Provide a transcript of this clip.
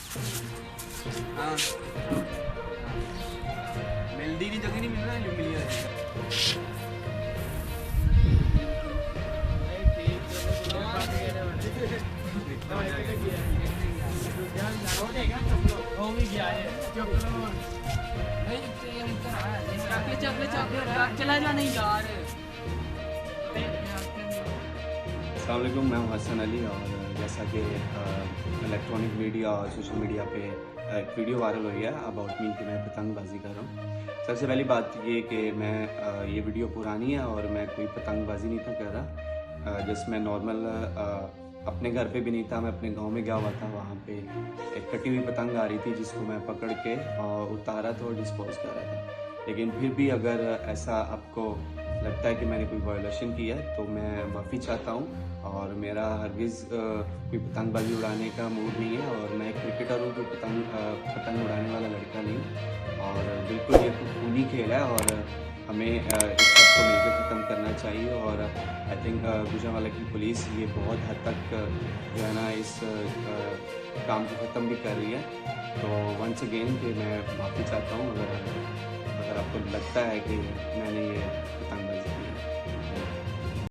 हाँ मिलती नहीं जगह नहीं मिल रहा है, मिली है। चला जा नहीं यार। अस्सलाम वालेकुम, मैं हूं हसन अली। और जैसा कि इलेक्ट्रॉनिक मीडिया और सोशल मीडिया पे एक वीडियो वायरल हो गया अबाउट मी कि मैं पतंगबाजी कर रहा हूँ। सबसे पहली बात ये कि मैं ये वीडियो पुरानी है और मैं कोई पतंगबाजी नहीं था कर रहा। जस्ट मैं नॉर्मल अपने घर पे भी नहीं था, मैं अपने गांव में गया हुआ था। वहाँ पे एक कटी हुई पतंग आ रही थी जिसको मैं पकड़ के उतारा था और डिस्पोज कर रहा था। लेकिन फिर भी अगर ऐसा आपको लगता है कि मैंने कोई वायलेशन किया है तो मैं माफ़ी चाहता हूँ। और मेरा हरगिज़ कोई पतंगबाजी उड़ाने का मूड नहीं है और मैं एक क्रिकेटर हूँ, कोई पतंग उड़ाने वाला लड़का नहीं। और बिल्कुल ये तो खूनी खेल है और हमें इस सब को मिलकर ख़त्म करना चाहिए। और आई थिंक गुजरांवाला की पुलिस ये बहुत हद तक जो है ना इस काम को ख़त्म भी कर रही है। तो वंस अगेन कि मैं माफ़ी चाहता हूँ अगर आपको लगता है कि मैंने ये पतंगबाजी की है।